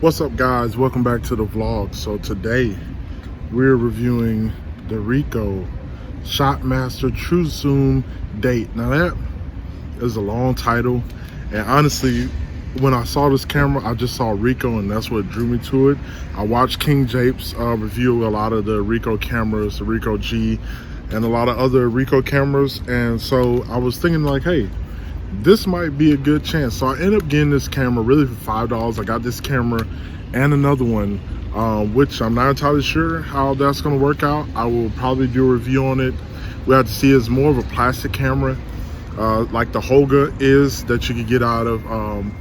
What's up, guys? Welcome back to the vlog. So today we're reviewing the Ricoh ShotMaster True Zoom Date. Now that is a long title, and honestly when I saw this camera I just saw Ricoh and that's what drew me to it. I watched King Japes review a lot of the Ricoh cameras, the Ricoh G and a lot of other Ricoh cameras, and so I was thinking like, hey, this might be a good chance. So I ended up getting this camera really for $5. I got this camera and another one, which I'm not entirely sure how that's going to work out. I will probably do a review on it. We have to see. It's more of a plastic camera, like the Holga is that you can get out of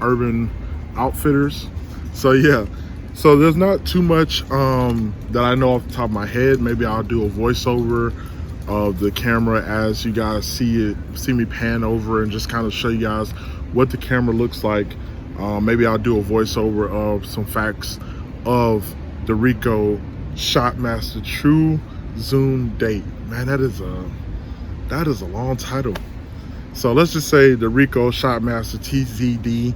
Urban Outfitters. So yeah, so there's not too much that I know off the top of my head. Maybe I'll do a voiceover of the camera as you guys see me pan over and just kind of show you guys what the camera looks like. Maybe I'll do a voiceover of some facts of the Ricoh ShotMaster True Zoom Date. Man, that is a long title. So let's just say the Ricoh ShotMaster STZD,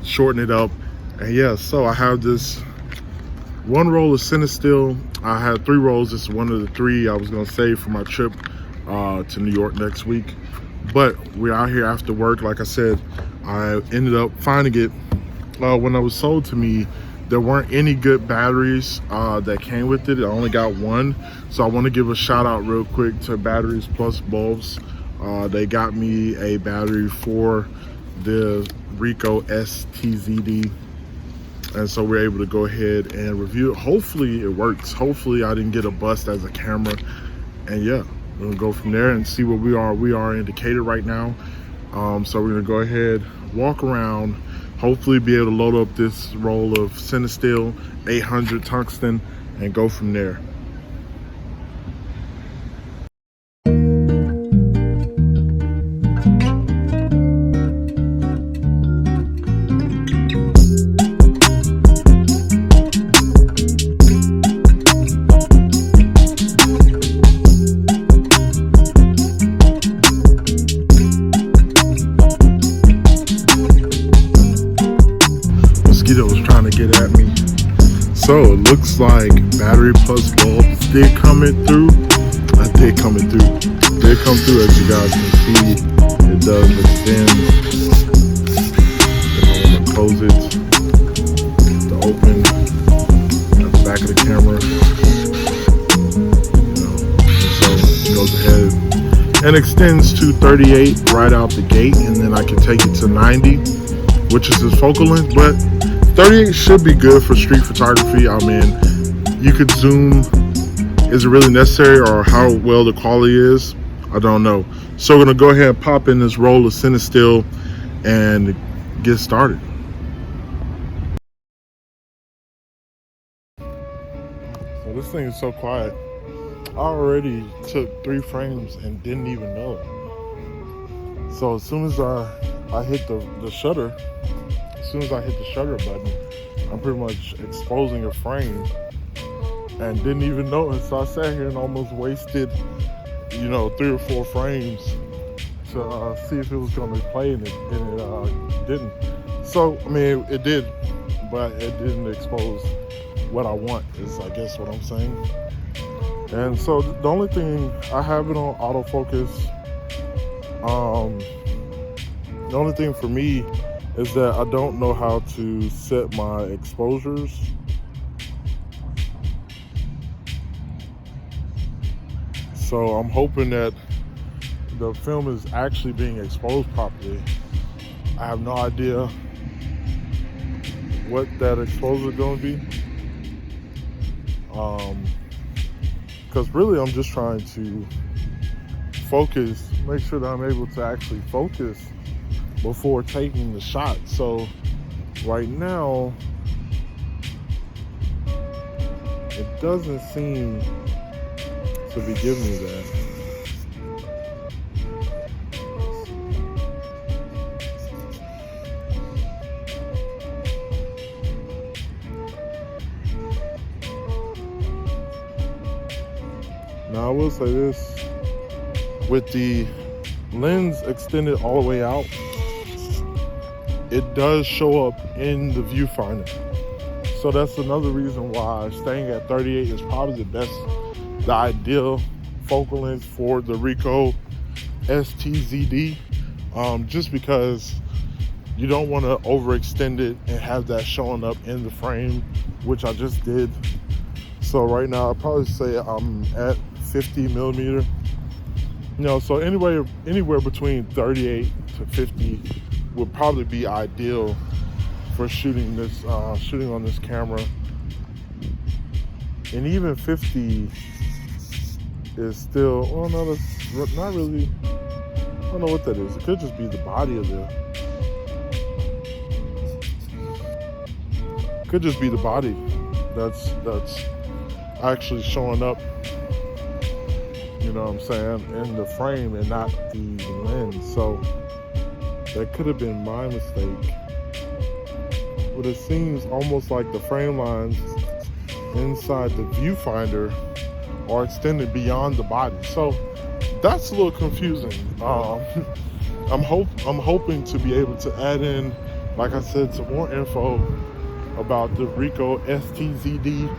shorten it up. And yeah, so I have this one roll of Cinestill. I had 3 rolls. This is one of the 3 I was going to save for my trip to New York next week. But we're out here after work. Like I said, I ended up finding it. When it was sold to me, there weren't any good batteries that came with it. I only got one. So I want to give a shout out real quick to Batteries Plus Bulbs. They got me a battery for the Ricoh STZD. And so we're able to go ahead and review it. Hopefully it works. Hopefully I didn't get a bust as a camera. And yeah, we're gonna go from there and see where we are. We are in Decatur right now. So we're gonna go ahead, walk around, hopefully be able to load up this roll of Cinestill 800 tungsten and go from there. Was trying to get at me. So it looks like Battery Plus Bulbs did come it through. Did come through, as you guys can see. It does extend. If I want to close it, to open at the back of the camera, and so it goes ahead and extends to 38 right out the gate, and then I can take it to 90, which is the focal length, but 38 should be good for street photography. I mean, you could zoom. Is it really necessary, or how well the quality is? I don't know. So we're gonna go ahead and pop in this roll of Cinestill and get started. So this thing is so quiet. I already took 3 frames and didn't even know it. So as soon as I hit the shutter, as soon as I hit the shutter button, I'm pretty much exposing a frame and didn't even know it. So I sat here and almost wasted, 3 or 4 frames to see if it was going to play, and it didn't. So, I mean, it did, but it didn't expose what I want, is I guess what I'm saying. And so the only thing, I have it on autofocus. The only thing for me is that I don't know how to set my exposures. So I'm hoping that the film is actually being exposed properly. I have no idea what that exposure is going to be. Because really I'm just trying to focus, make sure that I'm able to actually focus before taking the shot. So right now it doesn't seem to be giving me that. Now I will say this, with the lens extended all the way out, it does show up in the viewfinder. So that's another reason why staying at 38 is probably the ideal focal length for the Ricoh STZD, just because you don't want to overextend it and have that showing up in the frame, which I just did. So right now I'd probably say I'm at 50 millimeter. So anywhere between 38 to 50 would probably be ideal for shooting on this camera. And even 50 is still, oh no, that's not really, I don't know what that is. It could just be the body of could just be the body that's actually showing up, you know what I'm saying, in the frame and not the lens. So that could have been my mistake. But it seems almost like the frame lines inside the viewfinder are extended beyond the body. So that's a little confusing. I'm hoping to be able to add in, like I said, some more info about the Ricoh STZD,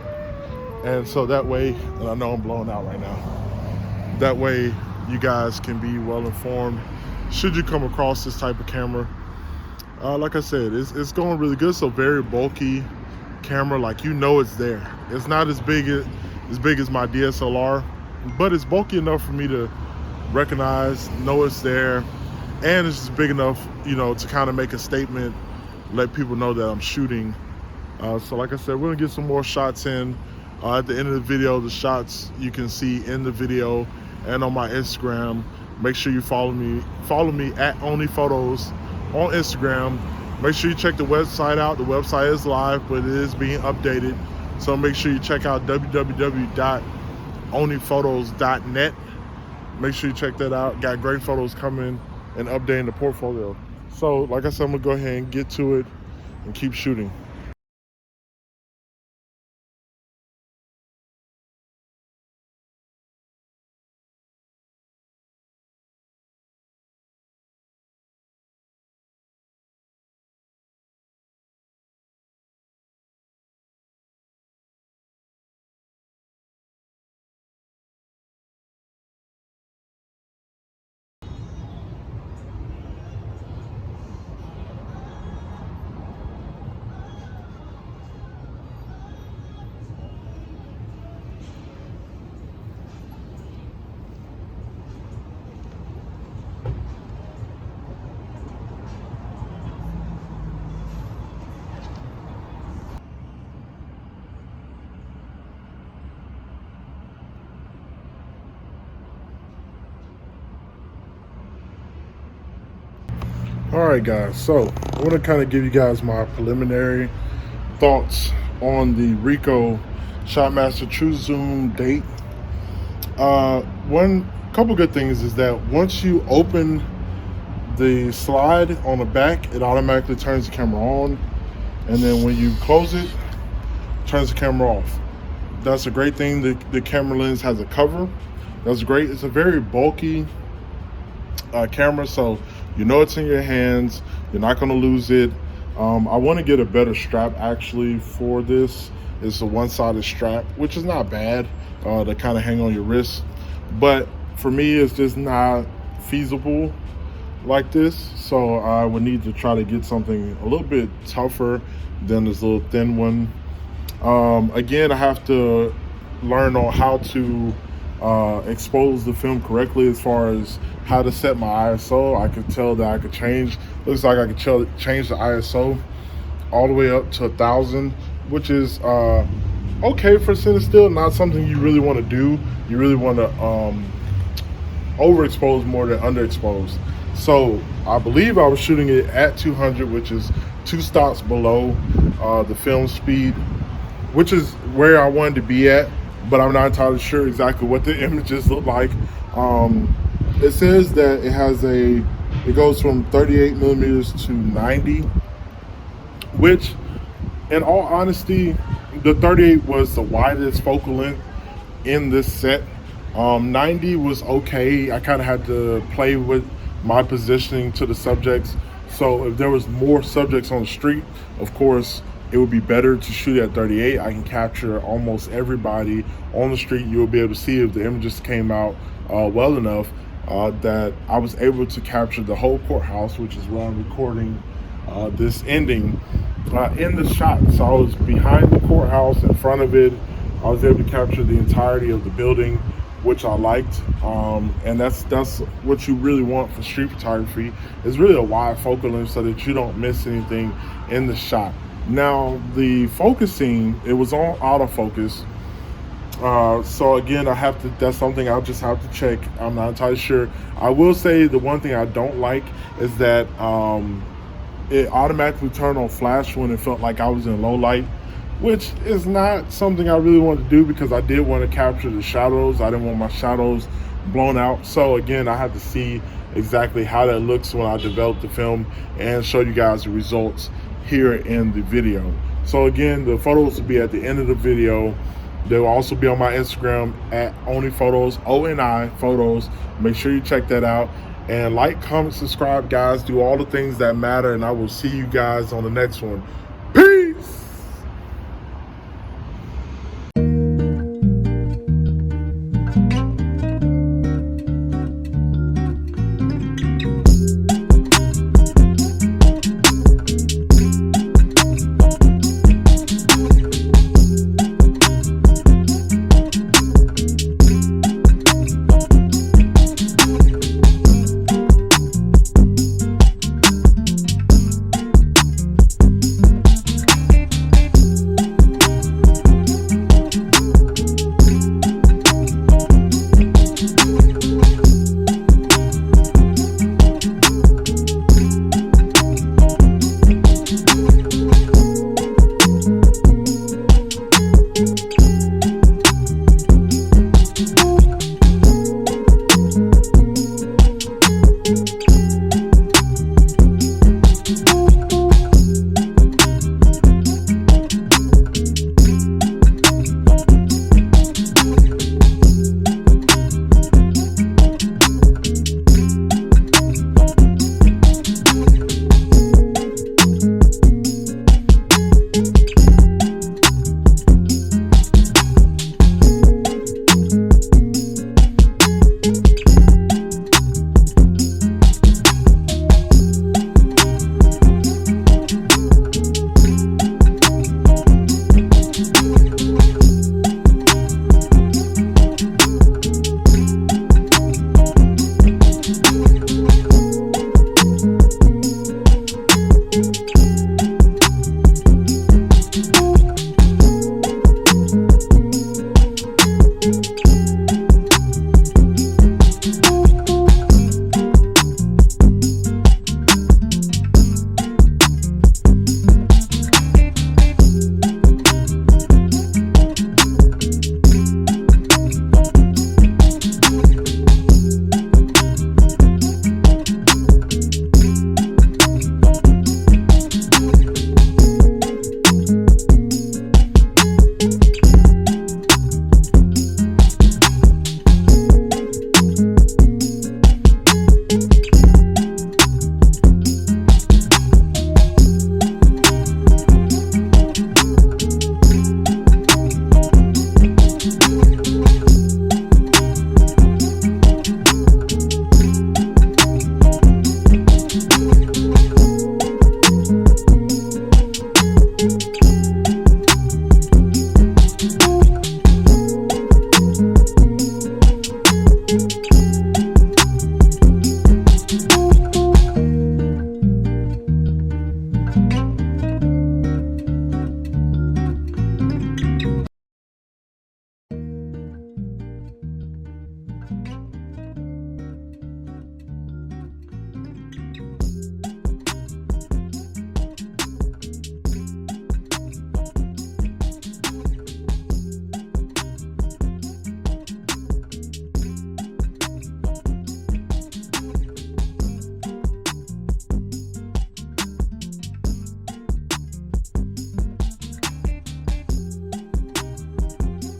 and so that way, and I know I'm blowing out right now, that way you guys can be well informed should you come across this type of camera. Like I said, it's going really good. So very bulky camera, like, you know, it's there. It's not as big as my DSLR, but it's bulky enough for me to recognize, know it's there, and it's just big enough, you know, to kind of make a statement, let people know that I'm shooting. So like I said, we're gonna get some more shots in. At the end of the video, the shots you can see in the video and on my Instagram. Make sure you follow me at Only Photos on Instagram. Make sure you check the website out. The website is live, but it is being updated. So make sure you check out www.onlyphotos.net. Make sure you check that out. Got great photos coming and updating the portfolio. So like I said, I'm gonna go ahead and get to it and keep shooting. All right, guys, so I want to kind of give you guys my preliminary thoughts on the Ricoh ShotMaster True Zoom date. One couple good things is that once you open the slide on the back, it automatically turns the camera on, and then when you close it, turns the camera off. That's a great thing. The camera lens has a cover. That's great. It's a very bulky camera, so you know it's in your hands. You're not going to lose it. I want to get a better strap actually for this. It's a one-sided strap, which is not bad to kind of hang on your wrist, but for me it's just not feasible like this. So I would need to try to get something a little bit tougher than this little thin one. Again, I have to learn on how to expose the film correctly as far as how to set my ISO. I could tell that I could change, looks like I could change the ISO all the way up to 1,000, which is okay for Cinestill. Not something you really want to do. You really want to overexpose more than underexpose. So I believe I was shooting it at 200, which is 2 stops below the film speed, which is where I wanted to be at, but I'm not entirely sure exactly what the images look like. It says that it goes from 38 millimeters to 90, which in all honesty, the 38 was the widest focal length in this set. 90 was okay. I kind of had to play with my positioning to the subjects. So if there was more subjects on the street, of course, it would be better to shoot at 38. I can capture almost everybody on the street. You'll be able to see if the images came out well enough that I was able to capture the whole courthouse, which is where I'm recording this ending in the shot. So I was behind the courthouse, in front of it. I was able to capture the entirety of the building, which I liked, and that's what you really want for street photography, is really a wide focal length so that you don't miss anything in the shot. Now the focusing, it was on autofocus, so again, that's something I'll just have to check. I'm not entirely sure. I will say the one thing I don't like is that it automatically turned on flash when it felt like I was in low light, which is not something I really wanted to do, because I did want to capture the shadows. I didn't want my shadows blown out. So again, I had to see exactly how that looks when I develop the film and show you guys the results here in the video. So again, the photos will be at the end of the video. They'll also be on my Instagram at OniPhotos, ONI Photos. Make sure you check that out. And like, comment, subscribe, guys. Do all the things that matter, and I will see you guys on the next one.